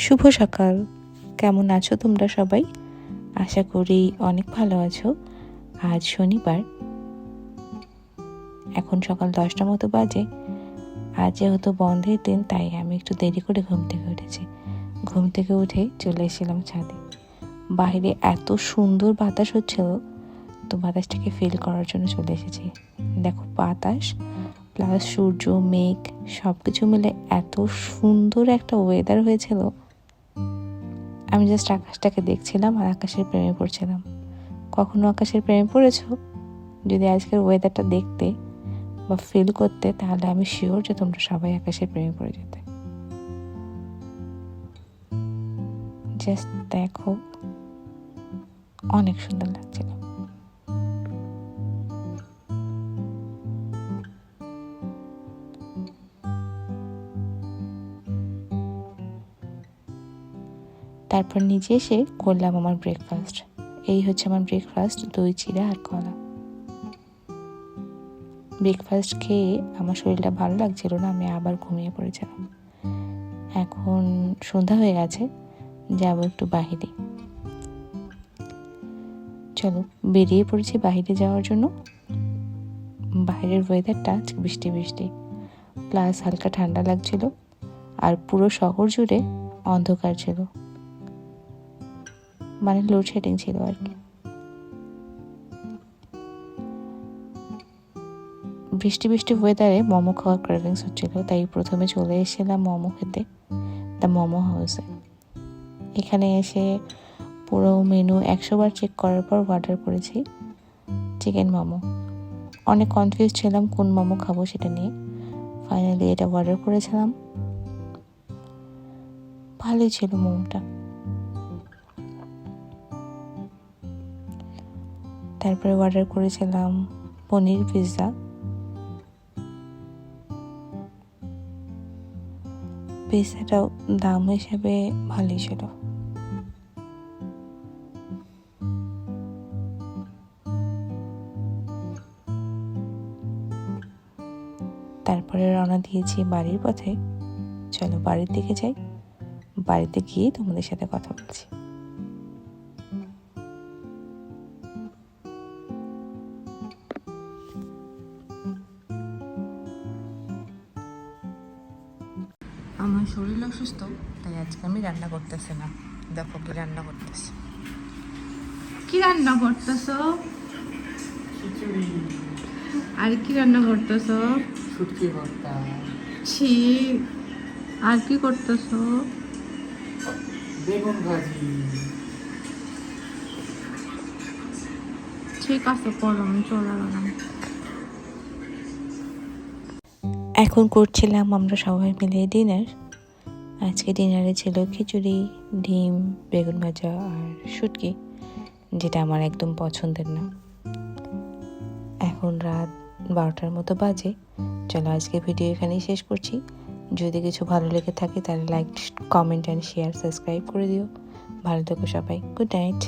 শুভ সকাল। কেমন আছো তোমরা সবাই? আশা করি অনেক ভালো আছো। আজ শনিবার, এখন সকাল 10টা মতো বাজে। আজ যেহেতু বন্ধের দিন, তাই আমি একটু দেরি করে ঘুম থেকে উঠেছি। ঘুম থেকে উঠে চলে এসেছিলাম ছাদে। বাইরে এত সুন্দর বাতাস হচ্ছিল, তো বাতাসটাকে ফিল করার জন্য চলে এসেছি। দেখো, বাতাস প্লাস সূর্য, মেঘ সব কিছু মিলে এত সুন্দর একটা ওয়েদার হয়েছিল। আমি জাস্ট আকাশটাকে দেখছিলাম আর আকাশের প্রেমে পড়ছিলাম। কখনো আকাশের প্রেমে পড়েছো? যদি আজকের ওয়েদারটা দেখতে বা ফিল করতে, তাহলে আমি শিওর যে তোমরা সবাই আকাশের প্রেমে পড়ে যেতে। জাস্ট দেখো, অনেক সুন্দর লাগছিল। তারপর নিচে এসে করলাম আমার ব্রেকফাস্ট। এই হচ্ছে আমার ব্রেকফাস্ট, দই চিড়া আর কলা। ব্রেকফাস্ট খেয়ে আমার শরীরটা ভালো লাগছিল না, আমি আবার ঘুমিয়ে পড়েছিলাম। এখন সন্ধ্যা হয়ে গেছে, যাবো একটু বাহিরে। চলো, বেরিয়ে পড়েছি বাহিরে যাওয়ার জন্য। বাইরের ওয়েদারটা বৃষ্টি বৃষ্টি প্লাস হালকা ঠান্ডা লাগছিল, আর পুরো শহর জুড়ে অন্ধকার ছিল, মানে লোডশেডিং ছিল আর কি। বৃষ্টি বৃষ্টি ওয়েদারে মোমো খাওয়ার ক্রেভিংস হচ্ছিল, তাই প্রথমে চলে এসেছিলাম মোমো খেতে, দ্য মোমো হাউসে। এখানে এসে পুরো মেনু 100 বার চেক করার পর অর্ডার করেছি চিকেন মোমো। অনেক কনফিউজ ছিলাম কোন মোমো খাবো সেটা নিয়ে। ফাইনালি এটা অর্ডার করেছিলাম। ভালোই ছিল মোমোটা। তারপরে অর্ডার করেছিলাম পনির পিৎজা। পিৎজাটাও দাম হিসেবে ভালোই ছিল। তারপরে রওনা দিয়েছি বাড়ির পথে। চলো বাড়ির দিকে যাই, বাড়িতে গিয়ে তোমাদের সাথে কথা বলছি। আমার শরীর অসুস্থ, তাই আজকে আমি রান্না করতেছি না। দেখো কি রান্না করতেছি। কি রান্না করতেছো? খিচুড়ি। আর কি রান্না করতেছো? শুটকি ভর্তা। ছি, আর কি করতেছো? বেগুন ভাজি। ঠিক আছে, করো, আমি চলে গেলাম। এখন করছিলাম আমরা সবাই মিলে ডিনার। আজকে ডিনারে ছিল খিচুড়ি, ডিম, বেগুন ভাজা আর শুটকি, যেটা আমার একদম পছন্দের না। এখন রাত 12টার মতো বাজে। চলো আজকে ভিডিও এখানেই শেষ করছি। যদি কিছু ভালো লেগে থাকে তাহলে like, comment and share, subscribe করে দিও। ভালো থেকো সবাই। Good night.